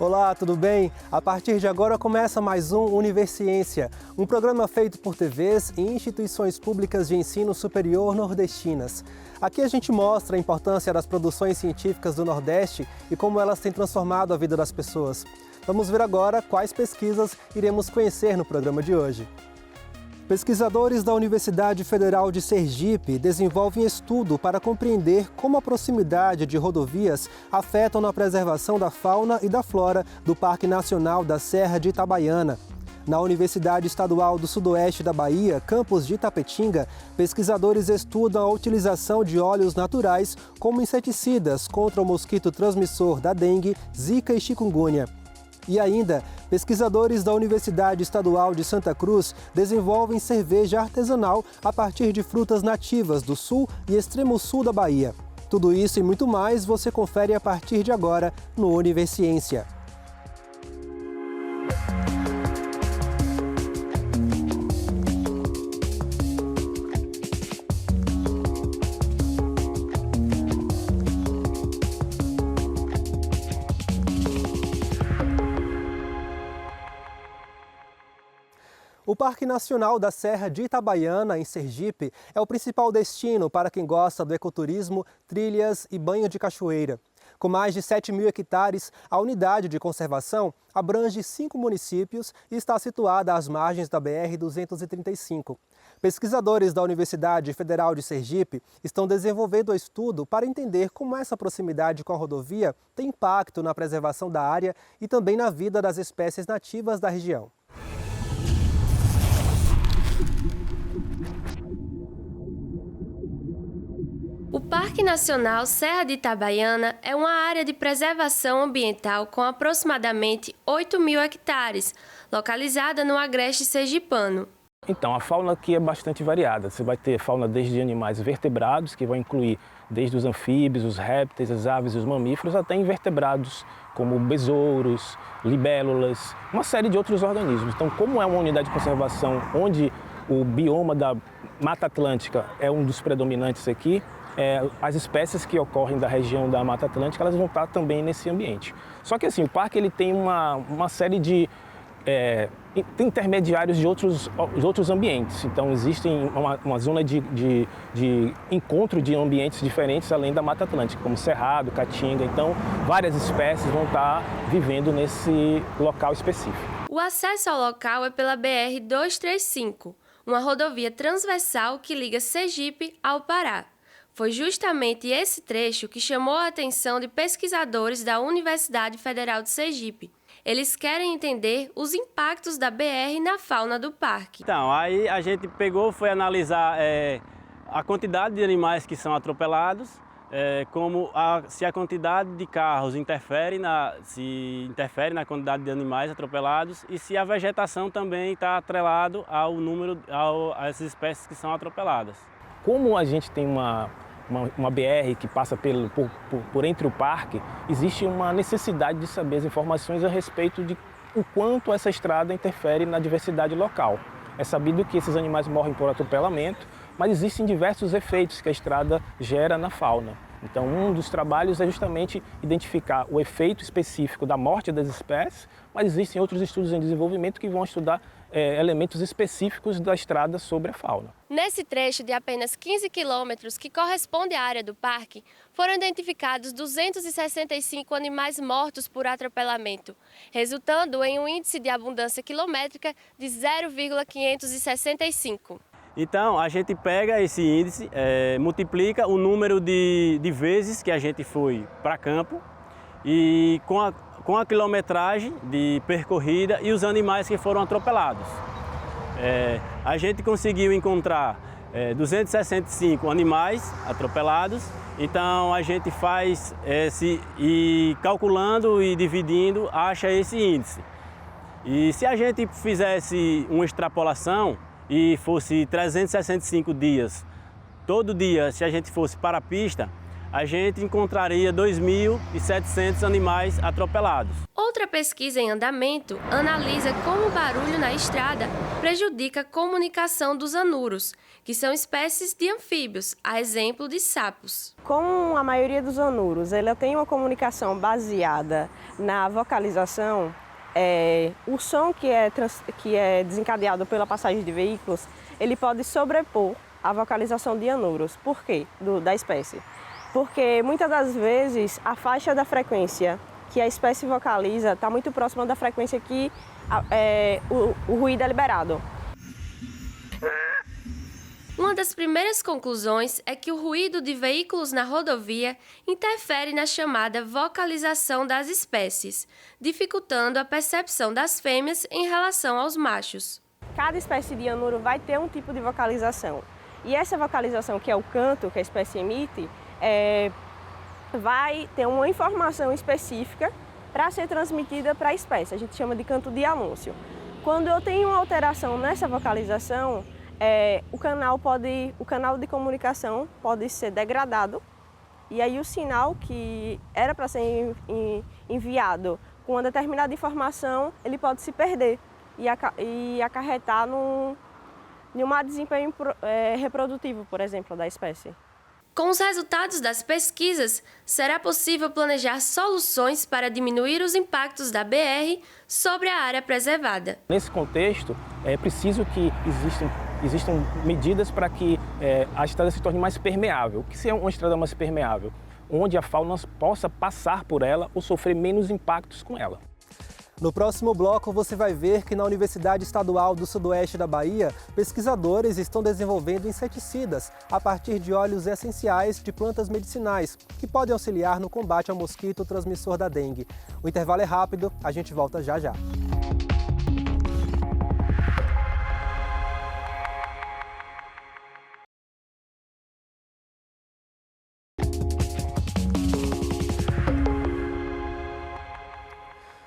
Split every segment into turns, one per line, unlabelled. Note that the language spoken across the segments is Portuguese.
Olá, tudo bem? A partir de agora começa mais um Universiência, um programa feito por TVs e instituições públicas de ensino superior nordestinas. Aqui a gente mostra a importância das produções científicas do Nordeste e como elas têm transformado a vida das pessoas. Vamos ver agora quais pesquisas iremos conhecer no programa de hoje. Pesquisadores da Universidade Federal de Sergipe desenvolvem estudo para compreender como a proximidade de rodovias afetam na preservação da fauna e da flora do Parque Nacional da Serra de Itabaiana. Na Universidade Estadual do Sudoeste da Bahia, campus de Itapetinga, pesquisadores estudam a utilização de óleos naturais como inseticidas contra o mosquito transmissor da dengue, zika e chikungunya. E ainda, pesquisadores da Universidade Estadual de Santa Cruz desenvolvem cerveja artesanal a partir de frutas nativas do sul e extremo sul da Bahia. Tudo isso e muito mais você confere a partir de agora no Universiência. O Parque Nacional da Serra de Itabaiana, em Sergipe, é o principal destino para quem gosta do ecoturismo, trilhas e banho de cachoeira. Com mais de 7.000 hectares, a unidade de conservação abrange 5 municípios e está situada às margens da BR-235. Pesquisadores da Universidade Federal de Sergipe estão desenvolvendo o estudo para entender como essa proximidade com a rodovia tem impacto na preservação da área e também na vida das espécies nativas da região.
O Parque Nacional Serra de Itabaiana é uma área de preservação ambiental com aproximadamente 8.000 hectares, localizada no agreste sergipano.
Então, a fauna aqui é bastante variada. Você vai ter fauna desde animais vertebrados, que vai incluir desde os anfíbios, os répteis, as aves e os mamíferos, até invertebrados, como besouros, libélulas, uma série de outros organismos. Então, como é uma unidade de conservação onde o bioma da Mata Atlântica é um dos predominantes aqui, as espécies que ocorrem da região da Mata Atlântica, elas vão estar também nesse ambiente. Só que assim, o parque ele tem uma série de intermediários de outros ambientes. Então existem uma zona de encontro de ambientes diferentes além da Mata Atlântica, como Cerrado, Caatinga. Então várias espécies vão estar vivendo nesse local específico.
O acesso ao local é pela BR-235, uma rodovia transversal que liga Sergipe ao Pará. Foi justamente esse trecho que chamou a atenção de pesquisadores da Universidade Federal de Sergipe. Eles querem entender os impactos da BR na fauna do parque.
Então, aí a gente foi analisar a quantidade de animais que são atropelados, se a quantidade de carros interfere na quantidade de animais atropelados e se a vegetação também está atrelado ao número, às espécies que são atropeladas.
Como a gente tem uma BR que passa por entre o parque, existe uma necessidade de saber as informações a respeito de o quanto essa estrada interfere na diversidade local. É sabido que esses animais morrem por atropelamento, mas existem diversos efeitos que a estrada gera na fauna. Então, um dos trabalhos é justamente identificar o efeito específico da morte das espécies, mas existem outros estudos em desenvolvimento que vão estudar elementos específicos da estrada sobre a fauna.
Nesse trecho de apenas 15 quilômetros, que corresponde à área do parque, foram identificados 265 animais mortos por atropelamento, resultando em um índice de abundância quilométrica de 0,565.
Então, a gente pega esse índice, multiplica o número de vezes que a gente foi para campo e com a quilometragem de percorrida e os animais que foram atropelados. A gente conseguiu encontrar 265 animais atropelados, então a gente faz e calculando e dividindo, acha esse índice. E se a gente fizesse uma extrapolação, e fosse 365 dias, todo dia, se a gente fosse para a pista, a gente encontraria 2.700 animais atropelados.
Outra pesquisa em andamento analisa como o barulho na estrada prejudica a comunicação dos anuros, que são espécies de anfíbios, a exemplo de sapos.
Como a maioria dos anuros, ela tem uma comunicação baseada na vocalização, o som que é desencadeado pela passagem de veículos, ele pode sobrepor a vocalização de anuros. Por quê? Da espécie. Porque muitas das vezes a faixa da frequência que a espécie vocaliza está muito próxima da frequência que o ruído é liberado.
Uma das primeiras conclusões é que o ruído de veículos na rodovia interfere na chamada vocalização das espécies, dificultando a percepção das fêmeas em relação aos machos.
Cada espécie de anuro vai ter um tipo de vocalização. E essa vocalização, que é o canto que a espécie emite, vai ter uma informação específica para ser transmitida para a espécie. A gente chama de canto de anúncio. Quando eu tenho uma alteração nessa vocalização, o canal de comunicação pode ser degradado, e aí o sinal que era para ser enviado com uma determinada informação, ele pode se perder e acarretar num mau desempenho reprodutivo, por exemplo, da espécie.
Com os resultados das pesquisas, será possível planejar soluções para diminuir os impactos da BR sobre a área preservada.
Nesse contexto, é preciso que existam medidas para que a estrada se torne mais permeável. O que é uma estrada mais permeável? Onde a fauna possa passar por ela ou sofrer menos impactos com ela.
No próximo bloco, você vai ver que na Universidade Estadual do Sudoeste da Bahia, pesquisadores estão desenvolvendo inseticidas a partir de óleos essenciais de plantas medicinais, que podem auxiliar no combate ao mosquito transmissor da dengue. O intervalo é rápido, a gente volta já já.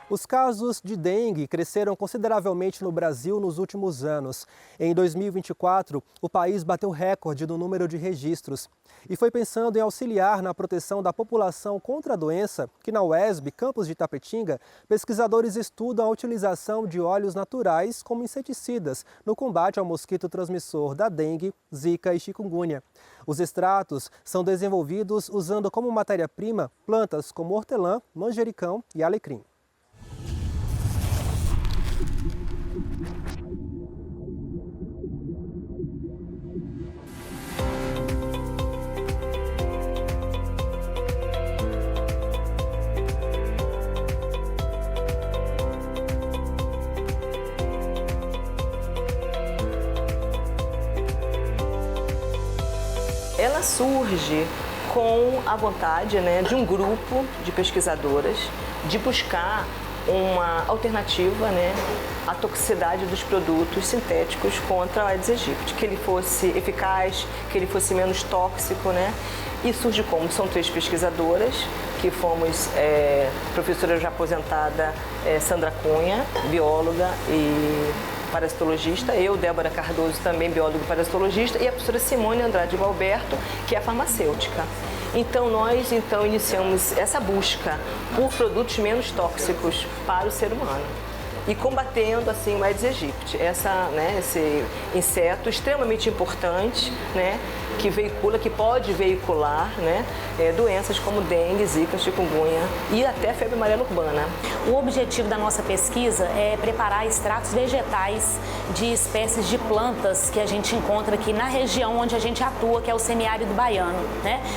Os casos de dengue cresceram consideravelmente no Brasil nos últimos anos. Em 2024, o país bateu recorde no número de registros. E foi pensando em auxiliar na proteção da população contra a doença que na UESB, campus de Itapetinga, pesquisadores estudam a utilização de óleos naturais como inseticidas no combate ao mosquito transmissor da dengue, zika e chikungunya. Os extratos são desenvolvidos usando como matéria-prima plantas como hortelã, manjericão e alecrim.
Ela surge com a vontade, de um grupo de pesquisadoras de buscar uma alternativa, à toxicidade dos produtos sintéticos contra o Aedes aegypti, que ele fosse eficaz, que ele fosse menos tóxico, E surge como? São 3 pesquisadoras, que fomos professora já aposentada Sandra Cunha, bióloga e parasitologista, eu, Débora Cardoso, também biólogo e parasitologista, e a professora Simone Andrade Valberto, que é farmacêutica. Então, nós iniciamos essa busca por produtos menos tóxicos para o ser humano e combatendo, assim, o Aedes aegypti, esse inseto extremamente importante, que pode veicular, doenças como dengue, zika, chikungunya e até febre amarela urbana.
O objetivo da nossa pesquisa é preparar extratos vegetais de espécies de plantas que a gente encontra aqui na região onde a gente atua, que é o semiárido baiano,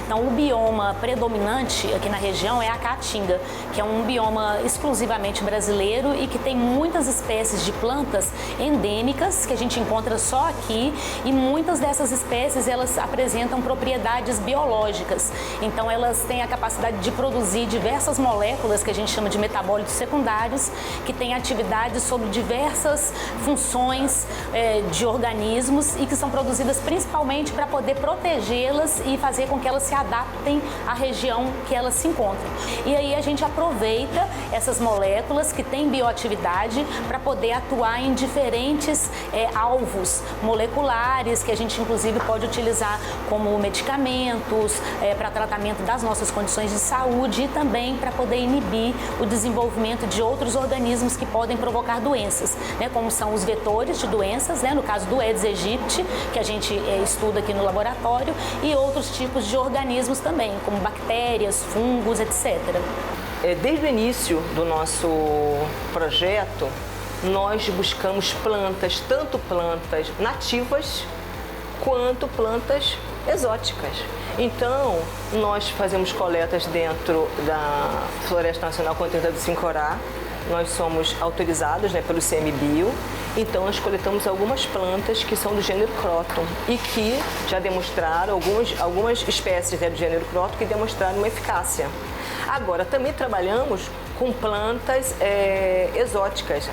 Então, o bioma predominante aqui na região é a caatinga, que é um bioma exclusivamente brasileiro e que tem muitas espécies de plantas endêmicas que a gente encontra só aqui, e muitas dessas espécies elas apresentam propriedades biológicas. Então, elas têm a capacidade de produzir diversas moléculas que a gente chama de metabólitos secundários, que têm atividades sobre diversas funções de organismos e que são produzidas principalmente para poder protegê-las e fazer com que elas se adaptem à região que elas se encontram. E aí a gente aproveita essas moléculas que têm bioatividade variedade para poder atuar em diferentes alvos moleculares que a gente inclusive pode utilizar como medicamentos para tratamento das nossas condições de saúde e também para poder inibir o desenvolvimento de outros organismos que podem provocar doenças, né, como são os vetores de doenças, né, no caso do Aedes aegypti, que a gente estuda aqui no laboratório, e outros tipos de organismos também, como bactérias, fungos, etc.
Desde o início do nosso projeto, nós buscamos plantas, tanto plantas nativas quanto plantas exóticas. Então, nós fazemos coletas dentro da Floresta Nacional Contenda do Sincorá. Nós somos autorizados, né, pelo ICMBio, então nós coletamos algumas plantas que são do gênero Croton e que já demonstraram, algumas espécies, né, do gênero Croton que demonstraram uma eficácia. Agora, também trabalhamos com plantas exóticas.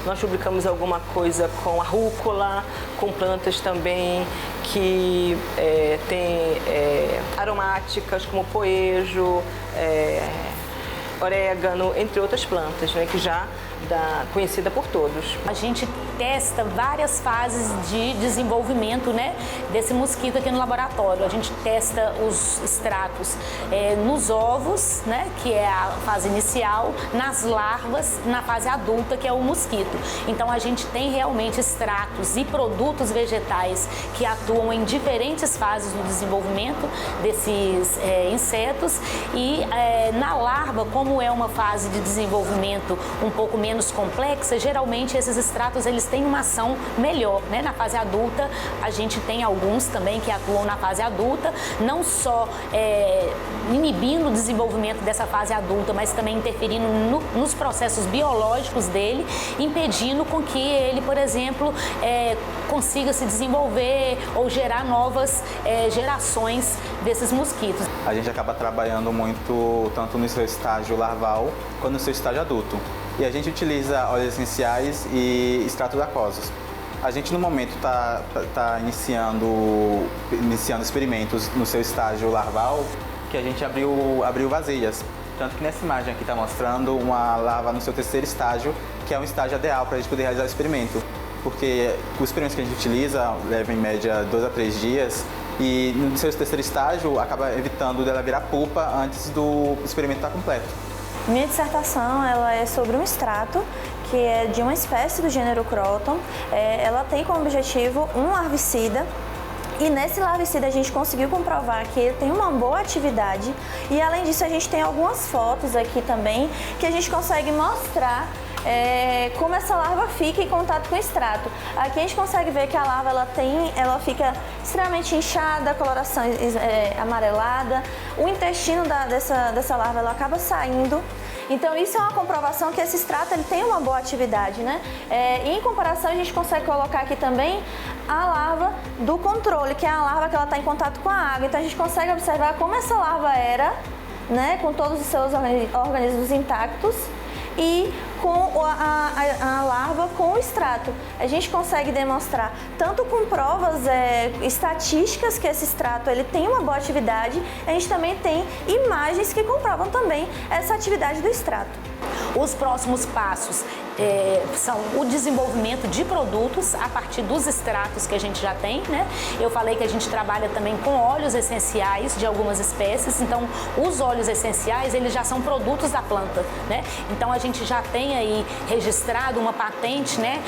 Nós publicamos alguma coisa com a rúcula, com plantas também que têm aromáticas, como poejo, orégano, entre outras plantas, né, que já conhecida por todos.
A gente testa várias fases de desenvolvimento, né, desse mosquito aqui no laboratório. A gente testa os extratos nos ovos, né, que é a fase inicial, nas larvas, na fase adulta, que é o mosquito. Então a gente tem realmente extratos e produtos vegetais que atuam em diferentes fases do desenvolvimento desses insetos e na larva, como é uma fase de desenvolvimento um pouco menos complexa, geralmente esses extratos eles têm uma ação melhor, né? Na fase adulta a gente tem alguns também que atuam na fase adulta, não só inibindo o desenvolvimento dessa fase adulta, mas também interferindo nos processos biológicos dele, impedindo com que ele, por exemplo, consiga se desenvolver ou gerar novas gerações desses mosquitos.
A gente acaba trabalhando muito tanto no seu estágio larval quanto no seu estágio adulto. E a gente utiliza óleos essenciais e extratos aquosos. A gente no momento está iniciando experimentos no seu estágio larval, que a gente abriu vasilhas. Tanto que nessa imagem aqui está mostrando uma larva no seu terceiro estágio, que é um estágio ideal para a gente poder realizar o experimento. Porque os experimentos que a gente utiliza levam em média 2 a 3 dias e no seu terceiro estágio acaba evitando dela virar pupa antes do experimento estar completo.
Minha dissertação ela é sobre um extrato que é de uma espécie do gênero Croton. Ela tem como objetivo um larvicida e nesse larvicida a gente conseguiu comprovar que ele tem uma boa atividade e além disso a gente tem algumas fotos aqui também que a gente consegue mostrar como essa larva fica em contato com o extrato. Aqui a gente consegue ver que a larva ela fica extremamente inchada, coloração amarelada, o intestino dessa larva ela acaba saindo. Então isso é uma comprovação que esse extrato ele tem uma boa atividade, né? E em comparação a gente consegue colocar aqui também a larva do controle, que é a larva que ela está em contato com a água. Então a gente consegue observar como essa larva era, né, com todos os seus organismos intactos e com a larva com o extrato. A gente consegue demonstrar tanto com provas estatísticas que esse extrato ele tem uma boa atividade, a gente também tem imagens que comprovam também essa atividade do extrato.
Os próximos passos são o desenvolvimento de produtos a partir dos extratos que a gente já tem, né? Eu falei que a gente trabalha também com óleos essenciais de algumas espécies, então os óleos essenciais eles já são produtos da planta, né? Então a gente já tem aí registrado uma patente, né?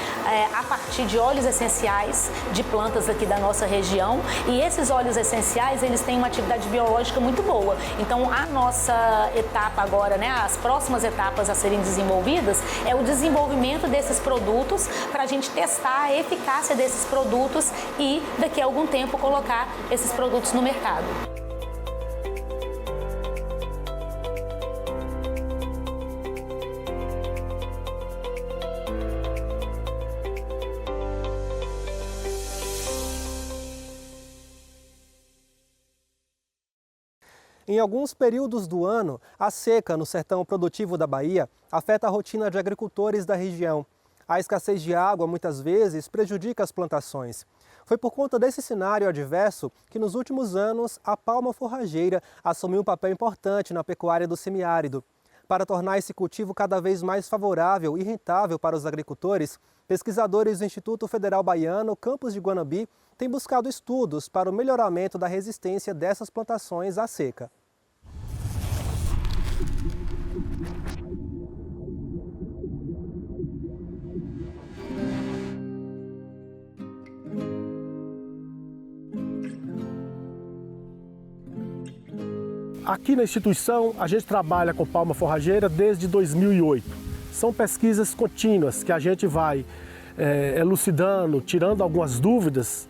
A partir de óleos essenciais de plantas aqui da nossa região e esses óleos essenciais eles têm uma atividade biológica muito boa. Então a nossa etapa agora, né? As próximas etapas a serem desenvolvidas é o desenvolvimento desses produtos para a gente testar a eficácia desses produtos e daqui a algum tempo colocar esses produtos no mercado.
Em alguns períodos do ano, a seca no sertão produtivo da Bahia afeta a rotina de agricultores da região. A escassez de água muitas vezes prejudica as plantações. Foi por conta desse cenário adverso que nos últimos anos a palma forrageira assumiu um papel importante na pecuária do semiárido. Para tornar esse cultivo cada vez mais favorável e rentável para os agricultores, pesquisadores do Instituto Federal Baiano, campus de Guanambi, têm buscado estudos para o melhoramento da resistência dessas plantações à seca.
Aqui na instituição, a gente trabalha com palma forrageira desde 2008. São pesquisas contínuas que a gente vai elucidando, tirando algumas dúvidas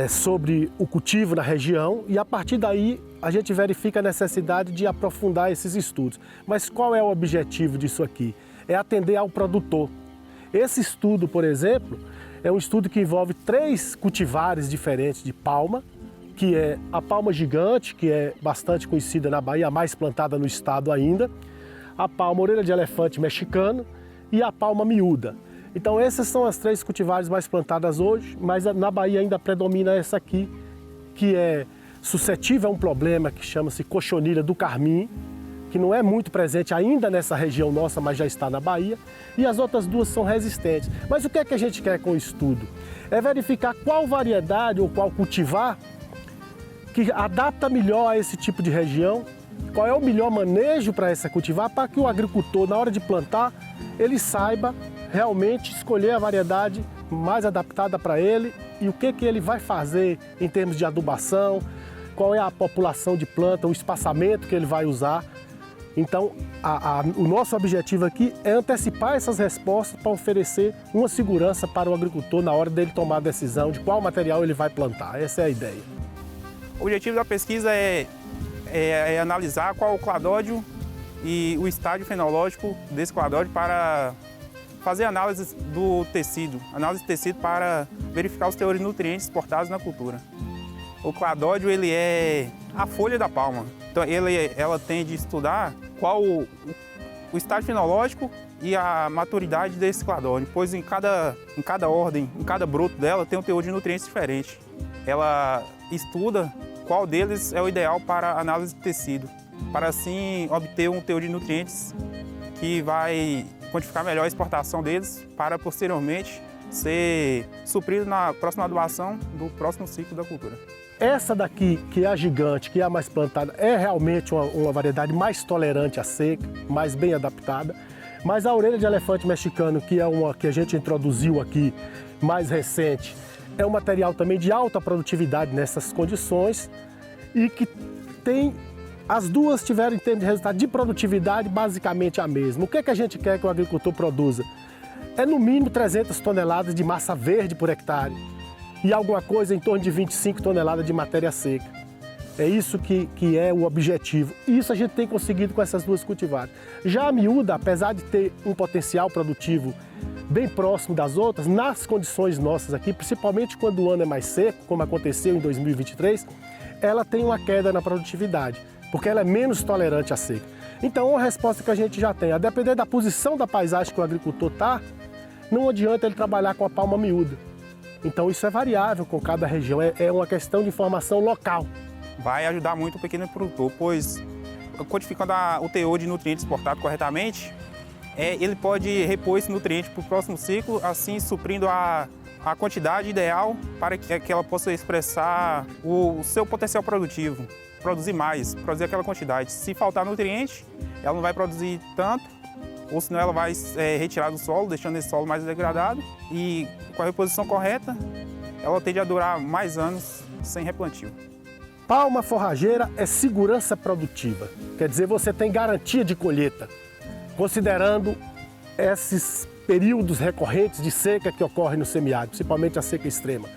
sobre o cultivo na região e a partir daí a gente verifica a necessidade de aprofundar esses estudos. Mas qual é o objetivo disso aqui? É atender ao produtor. Esse estudo, por exemplo, é um estudo que envolve 3 cultivares diferentes de palma, que é a palma gigante, que é bastante conhecida na Bahia, a mais plantada no estado ainda, a palma orelha de elefante mexicano e a palma miúda. Então essas são as 3 cultivares mais plantadas hoje, mas na Bahia ainda predomina essa aqui, que é suscetível a um problema que chama-se cochonilha do carmim, que não é muito presente ainda nessa região nossa, mas já está na Bahia, e as outras 2 são resistentes. Mas o que é que a gente quer com o estudo? É verificar qual variedade ou qual cultivar que adapta melhor a esse tipo de região, qual é o melhor manejo para essa cultivar, para que o agricultor, na hora de plantar, ele saiba realmente escolher a variedade mais adaptada para ele e o que ele vai fazer em termos de adubação, qual é a população de planta, o espaçamento que ele vai usar. Então, o nosso objetivo aqui é antecipar essas respostas para oferecer uma segurança para o agricultor na hora dele tomar a decisão de qual material ele vai plantar. Essa é a ideia.
O objetivo da pesquisa é analisar qual o cladódio e o estágio fenológico desse cladódio para fazer análise do tecido, para verificar os teores de nutrientes exportados na cultura. O cladódio ele é a folha da palma, então ela tem de estudar qual o estágio fenológico e a maturidade desse cladódio, pois em cada ordem, em cada broto dela tem um teor de nutrientes diferente. Ela estuda qual deles é o ideal para a análise de tecido, para assim obter um teor de nutrientes que vai quantificar melhor a exportação deles para posteriormente ser suprido na próxima adubação do próximo ciclo da cultura.
Essa daqui, que é a gigante, que é a mais plantada, é realmente uma variedade mais tolerante à seca, mais bem adaptada, mas a orelha de elefante mexicano, que é uma que a gente introduziu aqui, mais recente, é um material também de alta produtividade nessas condições e que tem, as 2 tiveram em termos de resultado de produtividade basicamente a mesma. O que é que a gente quer que o agricultor produza? É no mínimo 300 toneladas de massa verde por hectare e alguma coisa em torno de 25 toneladas de matéria seca. É isso que é o objetivo. E isso a gente tem conseguido com essas 2 cultivares. Já a miúda, apesar de ter um potencial produtivo bem próximo das outras, nas condições nossas aqui, principalmente quando o ano é mais seco, como aconteceu em 2023, ela tem uma queda na produtividade, porque ela é menos tolerante à seca. Então, uma resposta que a gente já tem, a depender da posição da paisagem que o agricultor está, não adianta ele trabalhar com a palma miúda. Então, isso é variável com cada região, é uma questão de informação local.
Vai ajudar muito o pequeno produtor, pois quantificando o teor de nutrientes exportado corretamente, ele pode repor esse nutriente para o próximo ciclo, assim suprindo a quantidade ideal para que ela possa expressar o seu potencial produtivo, produzir mais, produzir aquela quantidade. Se faltar nutriente, ela não vai produzir tanto, ou senão ela vai retirar do solo, deixando esse solo mais degradado, e com a reposição correta, ela tende a durar mais anos sem replantio.
Palma forrageira é segurança produtiva, quer dizer, você tem garantia de colheita, considerando esses períodos recorrentes de seca que ocorrem no semiárido, principalmente a seca extrema.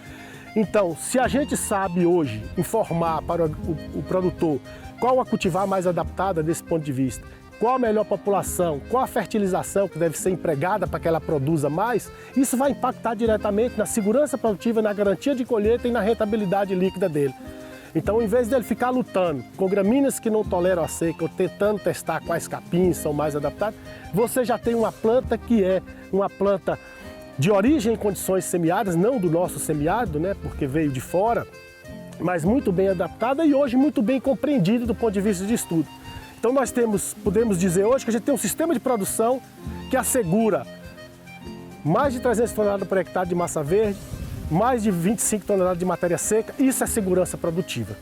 Então, se a gente sabe hoje informar para o produtor qual a cultivar mais adaptada desse ponto de vista, qual a melhor população, qual a fertilização que deve ser empregada para que ela produza mais, isso vai impactar diretamente na segurança produtiva, na garantia de colheita e na rentabilidade líquida dele. Então, em vez dele ficar lutando com gramíneas que não toleram a seca ou tentando testar quais capins são mais adaptados, você já tem uma planta que é uma planta de origem em condições semiáridas, não do nosso semiárido, né, porque veio de fora, mas muito bem adaptada e hoje muito bem compreendida do ponto de vista de estudo. Então nós podemos dizer hoje que a gente tem um sistema de produção que assegura mais de 300 toneladas por hectare de massa verde, mais de 25 toneladas de matéria seca. Isso é segurança produtiva.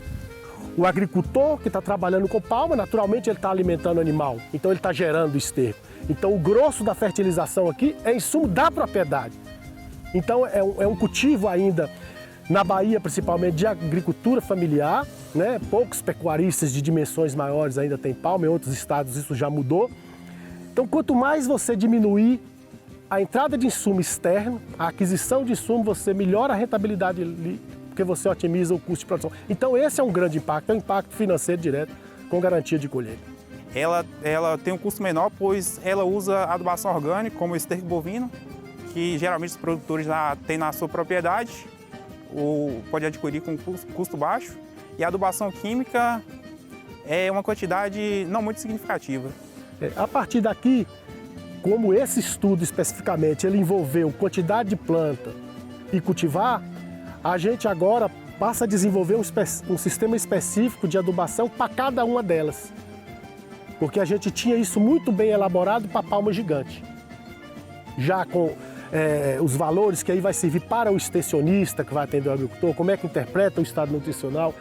O agricultor que está trabalhando com palma, naturalmente ele está alimentando o animal, então ele está gerando esterco. Então o grosso da fertilização aqui é insumo da propriedade. Então é um cultivo ainda, na Bahia principalmente, de agricultura familiar, né? Poucos pecuaristas de dimensões maiores ainda têm palma, em outros estados isso já mudou. Então quanto mais você diminuir a entrada de insumo externo, a aquisição de insumo, você melhora a rentabilidade ali, porque você otimiza o custo de produção. Então esse é um grande impacto, é um impacto financeiro direto com garantia de colheita.
Ela tem um custo menor, pois ela usa adubação orgânica, como o esterco bovino, que geralmente os produtores já têm na sua propriedade, ou pode adquirir com custo baixo. E a adubação química é uma quantidade não muito significativa.
A partir daqui, como esse estudo especificamente, ele envolveu quantidade de planta e cultivar, a gente agora passa a desenvolver um sistema específico de adubação para cada uma delas. Porque a gente tinha isso muito bem elaborado para a palma gigante. Já com os valores que aí vai servir para o extensionista que vai atender o agricultor, como é que interpreta o estado nutricional,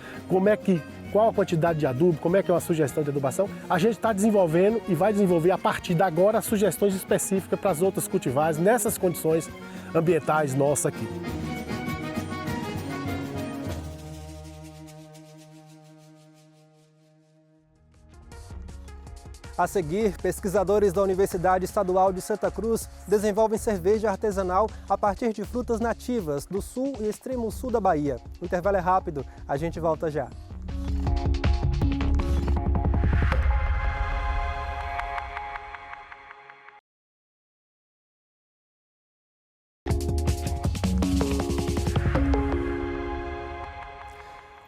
qual a quantidade de adubo, como é que é uma sugestão de adubação, a gente está desenvolvendo e vai desenvolver a partir de agora sugestões específicas para as outras cultivares nessas condições ambientais nossas aqui.
A seguir, pesquisadores da Universidade Estadual de Santa Cruz desenvolvem cerveja artesanal a partir de frutas nativas do sul e extremo sul da Bahia. O intervalo é rápido, a gente volta já.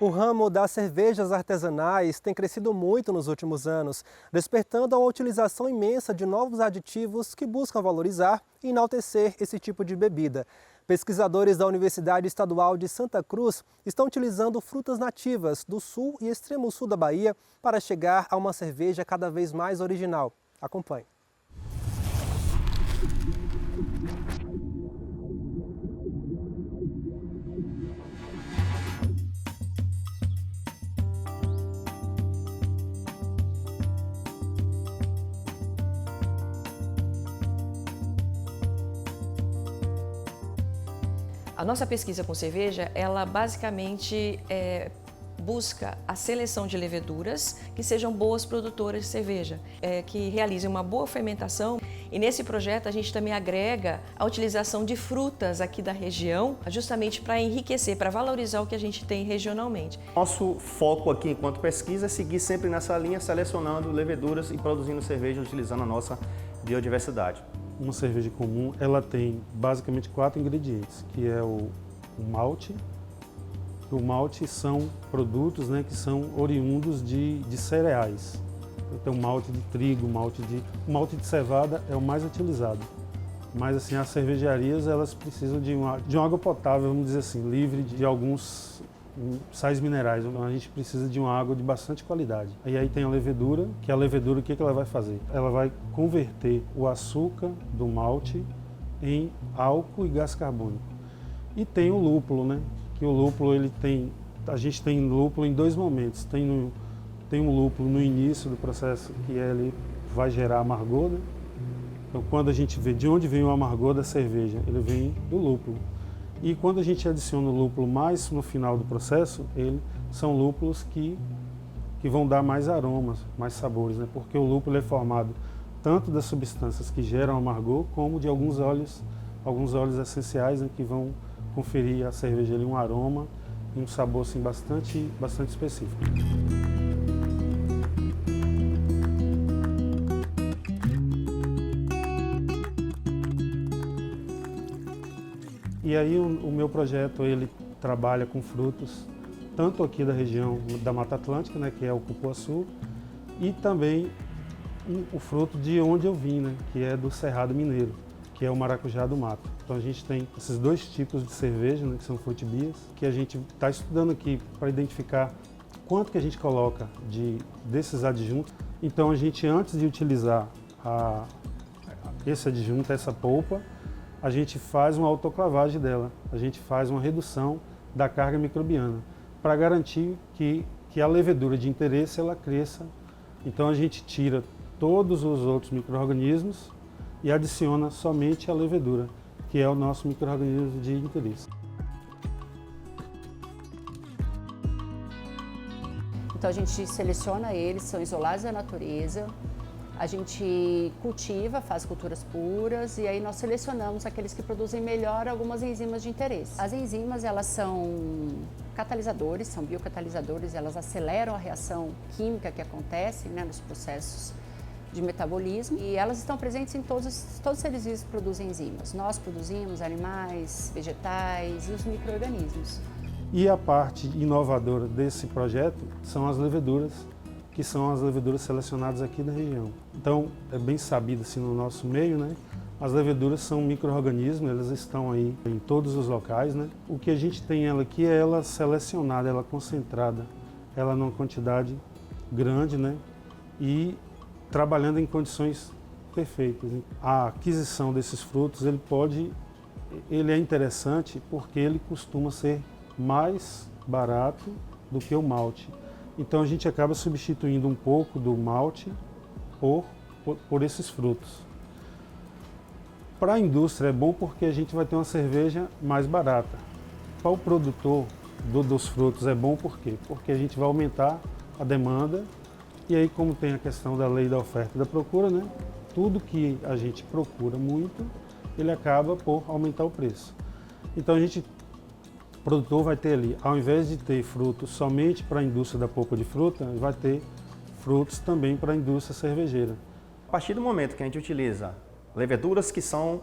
O ramo das cervejas artesanais tem crescido muito nos últimos anos, despertando a uma utilização imensa de novos aditivos que buscam valorizar e enaltecer esse tipo de bebida. Pesquisadores da Universidade Estadual de Santa Cruz estão utilizando frutas nativas do sul e extremo sul da Bahia para chegar a uma cerveja cada vez mais original. Acompanhe.
A nossa pesquisa com cerveja, ela basicamente busca a seleção de leveduras que sejam boas produtoras de cerveja, que realizem uma boa fermentação. E nesse projeto a gente também agrega a utilização de frutas aqui da região, justamente para enriquecer, para valorizar o que a gente tem regionalmente.
Nosso foco aqui enquanto pesquisa é seguir sempre nessa linha, selecionando leveduras e produzindo cerveja utilizando a nossa biodiversidade.
Uma cerveja comum, ela tem basicamente 4 ingredientes, que é o malte. O malte são produtos, né, que são oriundos de cereais. Então, malte de trigo, o malte de cevada é o mais utilizado. Mas assim, as cervejarias, elas precisam de uma água potável, vamos dizer assim, livre de alguns sais minerais. Então, a gente precisa de uma água de bastante qualidade. E aí tem a levedura, que a levedura, o que ela vai fazer? Ela vai converter o açúcar do malte em álcool e gás carbônico. E tem o lúpulo, né? Que o lúpulo, a gente tem lúpulo em 2 momentos. Tem um lúpulo no início do processo, que ele vai gerar amargor, né? Então, quando a gente vê de onde vem o amargor da cerveja, ele vem do lúpulo. E quando a gente adiciona o lúpulo mais no final do processo, são lúpulos que vão dar mais aromas, mais sabores, né? Porque o lúpulo é formado tanto das substâncias que geram amargor, como de alguns óleos essenciais, né? Que vão conferir à cerveja ali um aroma e um sabor assim, bastante específico. E aí o meu projeto, ele trabalha com frutos, tanto aqui da região da Mata Atlântica, né, que é o cupuaçu, e também o fruto de onde eu vim, né, que é do Cerrado Mineiro, que é o maracujá do mato. Então a gente tem esses 2 tipos de cerveja, né, que são frutibias, que a gente está estudando aqui para identificar quanto que a gente coloca desses adjuntos Então a gente, antes de utilizar esse adjunto, essa polpa, a gente faz uma autoclavagem dela, a gente faz uma redução da carga microbiana, para garantir que a levedura de interesse ela cresça. Então a gente tira todos os outros micro-organismos e adiciona somente a levedura, que é o nosso micro-organismo de interesse.
Então a gente seleciona eles, são isolados da natureza, a gente cultiva, faz culturas puras e aí nós selecionamos aqueles que produzem melhor algumas enzimas de interesse. As enzimas, elas são catalisadores, são biocatalisadores, elas aceleram a reação química que acontece, né, nos processos de metabolismo, e elas estão presentes em todos os seres vivos que produzem enzimas. Nós produzimos animais, vegetais e os micro-organismos.
E a parte inovadora desse projeto são as leveduras, que são as leveduras selecionadas aqui da região. Então, é bem sabido assim no nosso meio, né? As leveduras são micro-organismos, elas estão aí em todos os locais, né? O que a gente tem ela aqui é ela selecionada, ela concentrada, ela numa quantidade grande, né? E trabalhando em condições perfeitas. A aquisição desses frutos, ele é interessante porque ele costuma ser mais barato do que o malte. Então a gente acaba substituindo um pouco do malte por esses frutos. Para a indústria é bom porque a gente vai ter uma cerveja mais barata. Para o produtor dos frutos é bom por quê? Porque a gente vai aumentar a demanda e aí, como tem a questão da lei da oferta e da procura, né? Tudo que a gente procura muito, ele acaba por aumentar o preço. Então o produtor vai ter ali, ao invés de ter frutos somente para a indústria da polpa de fruta, vai ter frutos também para a indústria cervejeira.
A partir do momento que a gente utiliza leveduras que são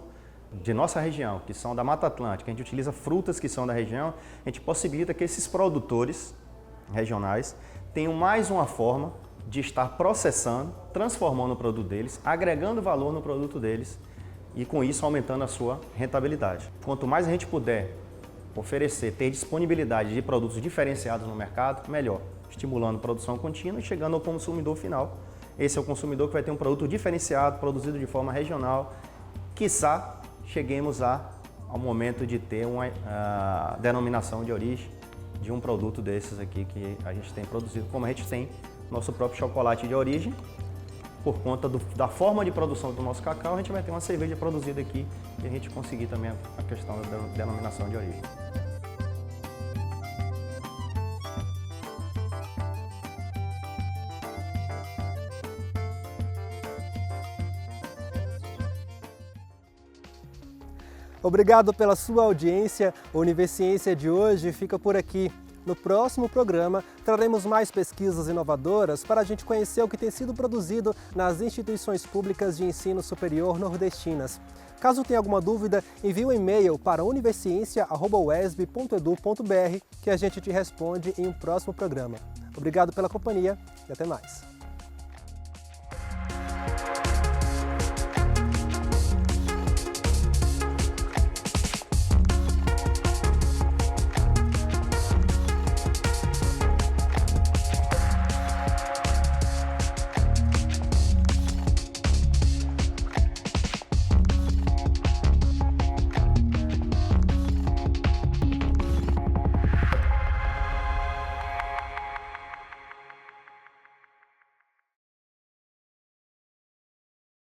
de nossa região, que são da Mata Atlântica, a gente utiliza frutas que são da região, a gente possibilita que esses produtores regionais tenham mais uma forma de estar processando, transformando o produto deles, agregando valor no produto deles e com isso aumentando a sua rentabilidade. Quanto mais a gente puder oferecer, ter disponibilidade de produtos diferenciados no mercado, melhor, estimulando produção contínua e chegando ao consumidor final. Esse é o consumidor que vai ter um produto diferenciado, produzido de forma regional. Quiçá cheguemos ao momento de ter uma denominação de origem de um produto desses aqui que a gente tem produzido, como a gente tem nosso próprio chocolate de origem. Por conta da forma de produção do nosso cacau, a gente vai ter uma cerveja produzida aqui e a gente conseguir também a questão da denominação de origem.
Obrigado pela sua audiência. O Universiência de hoje fica por aqui. No próximo programa, traremos mais pesquisas inovadoras para a gente conhecer o que tem sido produzido nas instituições públicas de ensino superior nordestinas. Caso tenha alguma dúvida, envie um e-mail para universiencia@uesb.edu.br que a gente te responde em um próximo programa. Obrigado pela companhia e até mais.